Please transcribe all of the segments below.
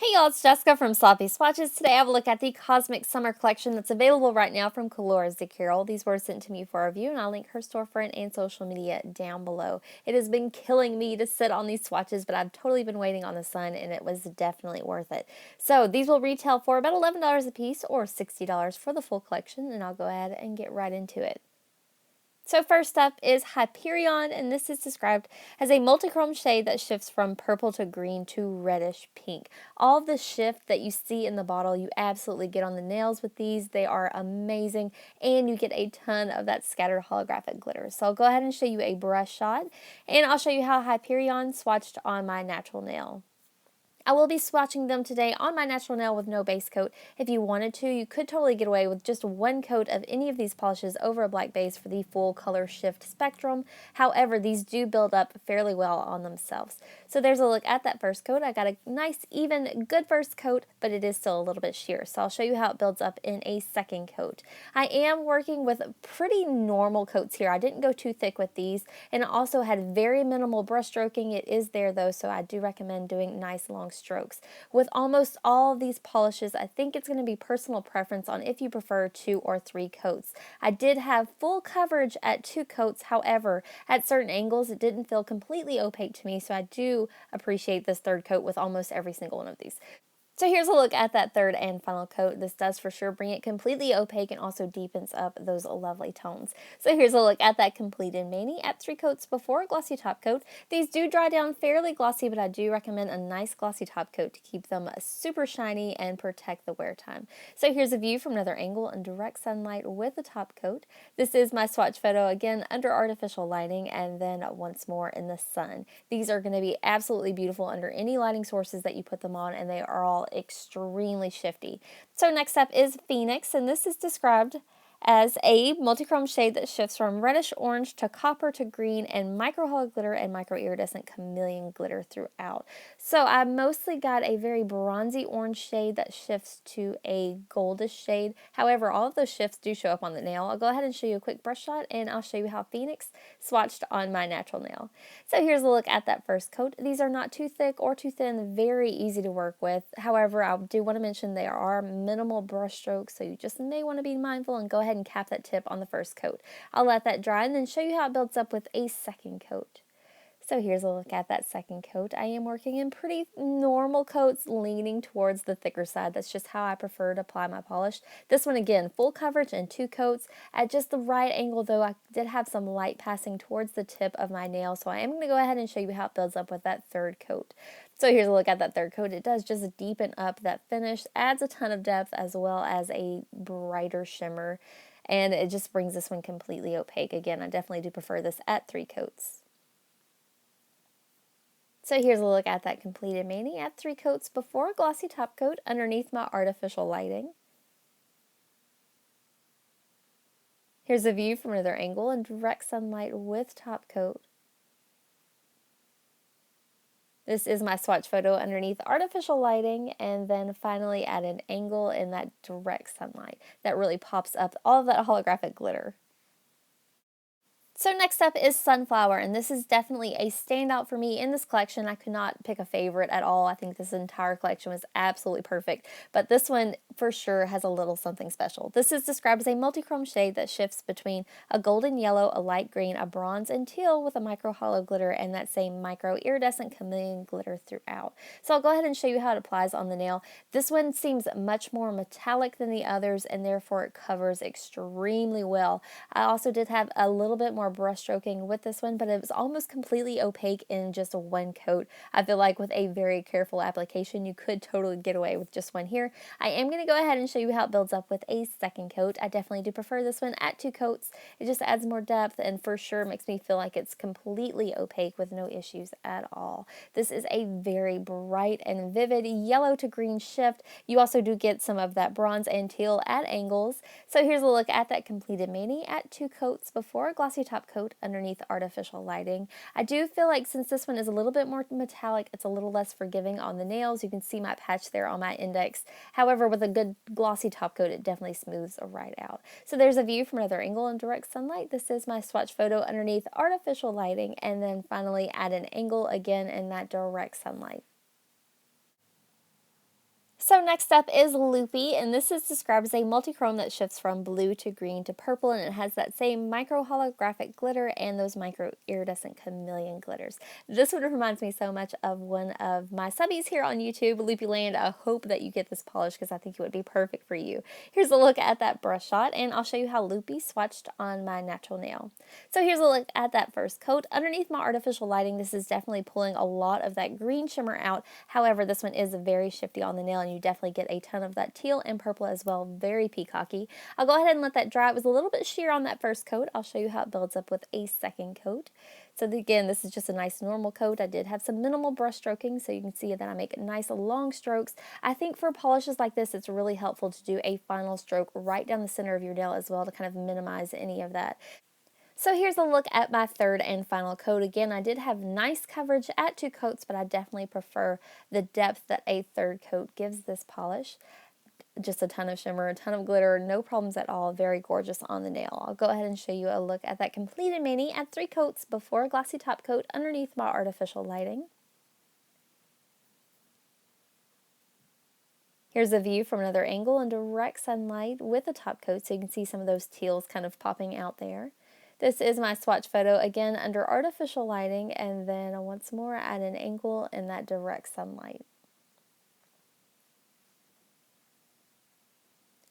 Hey y'all, it's Jessica from Sloppy Swatches. Today I have a look at the Cosmic Summer Collection that's available right now from Colores de Carol. These were sent to me for review, and I'll link her storefront and social media down below. It has been killing me to sit on these swatches, but I've totally been waiting on the sun, and it was definitely worth it. So these will retail for about $11 a piece or $60 for the full collection, and I'll go ahead and get right into it. So first up is Hyperion, and this is described as a multichrome shade that shifts from purple to green to reddish pink. All of the shift that you see in the bottle, you absolutely get on the nails with these. They are amazing, and you get a ton of that scattered holographic glitter. So I'll go ahead and show you a brush shot, and I'll show you how Hyperion swatched on my natural nail. I will be swatching them today on my natural nail with no base coat. If you wanted to, you could totally get away with just one coat of any of these polishes over a black base for the full color shift spectrum. However, these do build up fairly well on themselves. So there's a look at that first coat. I got a nice, even, good first coat, but it is still a little bit sheer. So I'll show you how it builds up in a second coat. I am working with pretty normal coats here. I didn't go too thick with these, and it also had very minimal brush stroking. It is there though, so I do recommend doing nice long strokes. With almost all of these polishes, I think it's going to be personal preference on if you prefer 2 or 3 coats. I did have full coverage at 2 coats, however, at certain angles it didn't feel completely opaque to me, so I do appreciate this third coat with almost every single one of these. So here's a look at that third and final coat. This does for sure bring it completely opaque and also deepens up those lovely tones. So here's a look at that completed mani at 3 coats before a glossy top coat. These do dry down fairly glossy, but I do recommend a nice glossy top coat to keep them super shiny and protect the wear time. So here's a view from another angle in direct sunlight with a top coat. This is my swatch photo again under artificial lighting and then once more in the sun. These are going to be absolutely beautiful under any lighting sources that you put them on, and they are all extremely shifty. So next up is Phoenix, and this is described as a multichrome shade that shifts from reddish orange to copper to green and micro hollow glitter and micro iridescent chameleon glitter throughout. So I mostly got a very bronzy orange shade that shifts to a goldish shade. However, all of those shifts do show up on the nail. I'll go ahead and show you a quick brush shot, and I'll show you how Phoenix swatched on my natural nail. So here's a look at that first coat. These are not too thick or too thin, very easy to work with. However, I do want to mention there are minimal brush strokes, so you just may want to be mindful and go ahead and cap that tip on the first coat. I'll let that dry and then show you how it builds up with a second coat. So here's a look at that second coat. I am working in pretty normal coats, leaning towards the thicker side. That's just how I prefer to apply my polish. This one again, full coverage and 2 coats at just the right angle, though I did have some light passing towards the tip of my nail, so I am going to go ahead and show you how it builds up with that third coat. So here's a look at that third coat. It does just deepen up that finish, adds a ton of depth as well as a brighter shimmer, and it just brings this one completely opaque. Again, I definitely do prefer this at 3 coats. So here's a look at that completed mani at 3 coats before a glossy top coat underneath my artificial lighting. Here's a view from another angle in direct sunlight with top coat. This is my swatch photo underneath artificial lighting, and then finally at an angle in that direct sunlight that really pops up all of that holographic glitter. So next up is Sunflower, and this is definitely a standout for me in this collection. I could not pick a favorite at all. I think this entire collection was absolutely perfect, but this one for sure has a little something special. This is described as a multichrome shade that shifts between a golden yellow, a light green, a bronze, and teal with a micro hollow glitter and that same micro iridescent chameleon glitter throughout. So I'll go ahead and show you how it applies on the nail. This one seems much more metallic than the others, and therefore it covers extremely well. I also did have a little bit more brush stroking with this one, but it was almost completely opaque in just one coat. I feel like with a very careful application, you could totally get away with just one here. I am going to go ahead and show you how it builds up with a second coat. I definitely do prefer this one at 2 coats. It just adds more depth and for sure makes me feel like it's completely opaque with no issues at all. This is a very bright and vivid yellow to green shift. You also do get some of that bronze and teal at angles. So here's a look at that completed mani at 2 coats before a glossy top coat underneath artificial lighting. I do feel like since this one is a little bit more metallic, it's a little less forgiving on the nails. You can see my patch there on my index. However, with a good glossy top coat, it definitely smooths right out. So there's a view from another angle in direct sunlight. This is my swatch photo underneath artificial lighting, and then finally at an angle again in that direct sunlight. So next up is Loopy, and this is described as a multi-chrome that shifts from blue to green to purple, and it has that same micro holographic glitter and those micro iridescent chameleon glitters. This one reminds me so much of one of my subbies here on YouTube, Loopy Land. I hope that you get this polish because I think it would be perfect for you. Here's a look at that brush shot, and I'll show you how Loopy swatched on my natural nail. So here's a look at that first coat. Underneath my artificial lighting, this is definitely pulling a lot of that green shimmer out. However, this one is very shifty on the nail, and you definitely get a ton of that teal and purple as well. Very peacocky. I'll go ahead and let that dry. It was a little bit sheer on that first coat. I'll show you how it builds up with a second coat. So again, this is just a nice normal coat. I did have some minimal brush stroking, so you can see that I make nice long strokes. I think for polishes like this, it's really helpful to do a final stroke right down the center of your nail as well to kind of minimize any of that. So here's a look at my third and final coat. Again, I did have nice coverage at 2 coats, but I definitely prefer the depth that a third coat gives this polish. Just a ton of shimmer, a ton of glitter, no problems at all, very gorgeous on the nail. I'll go ahead and show you a look at that completed mani at 3 coats before a glossy top coat underneath my artificial lighting. Here's a view from another angle in direct sunlight with a top coat, so you can see some of those teals kind of popping out there. This is my swatch photo, again under artificial lighting, and then once more at an angle in that direct sunlight.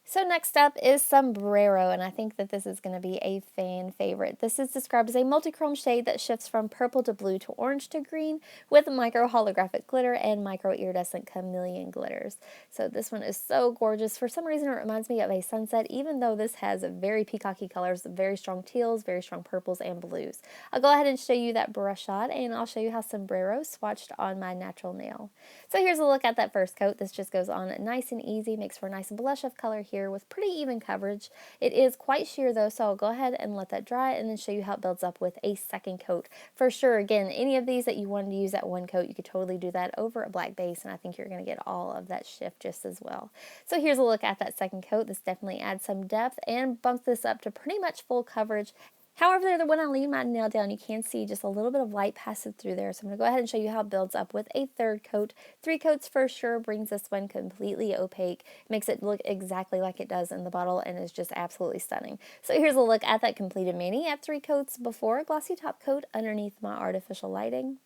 So next up is Sombrero, and I think that this is going to be a fan favorite. This is described as a multi-chrome shade that shifts from purple to blue to orange to green with micro holographic glitter and micro iridescent chameleon glitters. So this one is so gorgeous. For some reason it reminds me of a sunset, even though this has very peacocky colors, very strong teals, very strong purples and blues. I'll go ahead and show you that brush shot, and I'll show you how Sombrero swatched on my natural nail. So here's a look at that first coat. This just goes on nice and easy, makes for a nice blush of color here with pretty even coverage. It is quite sheer though, so I'll go ahead and let that dry and then show you how it builds up with a second coat. For sure, again, any of these that you wanted to use at one coat, you could totally do that over a black base, and I think you're going to get all of that shift just as well. So here's a look at that second coat. This definitely adds some depth and bumps this up to pretty much full coverage. However, when I lean my nail down, you can see just a little bit of light passing through there. So I'm going to go ahead and show you how it builds up with a third coat. 3 coats for sure brings this one completely opaque, makes it look exactly like it does in the bottle, and is just absolutely stunning. So here's a look at that completed mani at 3 coats before a glossy top coat underneath my artificial lighting.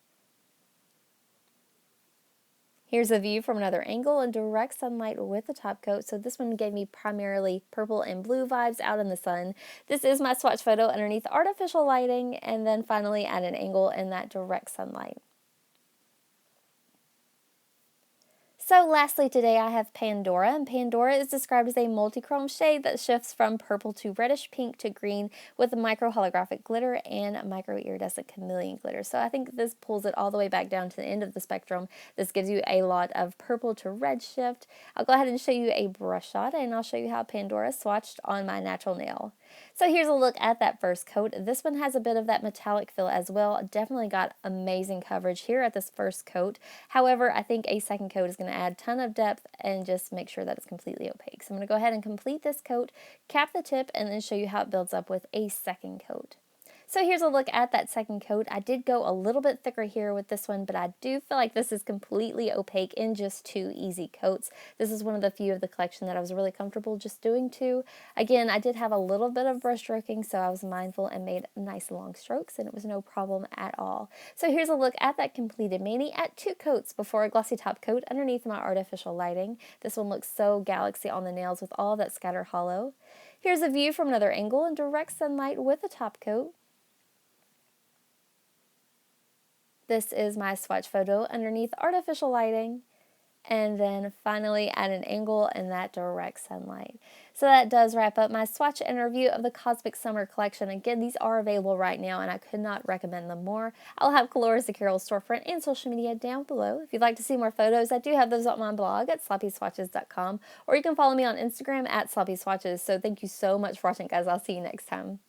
Here's a view from another angle in direct sunlight with the top coat. So this one gave me primarily purple and blue vibes out in the sun. This is my swatch photo underneath artificial lighting, and then finally at an angle in that direct sunlight. So lastly today I have Pandora, and Pandora is described as a multi-chrome shade that shifts from purple to reddish pink to green with micro holographic glitter and micro iridescent chameleon glitter. So I think this pulls it all the way back down to the end of the spectrum. This gives you a lot of purple to red shift. I'll go ahead and show you a brush shot, and I'll show you how Pandora swatched on my natural nail. So here's a look at that first coat. This one has a bit of that metallic feel as well. Definitely got amazing coverage here at this first coat. However, I think a second coat is going to add a ton of depth and just make sure that it's completely opaque. So I'm going to go ahead and complete this coat, cap the tip, and then show you how it builds up with a second coat. So here's a look at that second coat. I did go a little bit thicker here with this one, but I do feel like this is completely opaque in just 2 easy coats. This is one of the few of the collection that I was really comfortable just doing 2. Again, I did have a little bit of brush stroking, so I was mindful and made nice long strokes, and it was no problem at all. So here's a look at that completed mani at 2 coats before a glossy top coat underneath my artificial lighting. This one looks so galaxy on the nails with all of that scatter hollow. Here's a view from another angle in direct sunlight with a top coat. This is my swatch photo underneath artificial lighting, and then finally at an angle in that direct sunlight. So that does wrap up my swatch and review of the Cosmic Summer Collection. Again, these are available right now, and I could not recommend them more. I'll have Colores de Carol's storefront and social media down below. If you'd like to see more photos, I do have those on my blog at sloppyswatches.com, or you can follow me on Instagram at sloppyswatches. So thank you so much for watching, guys. I'll see you next time.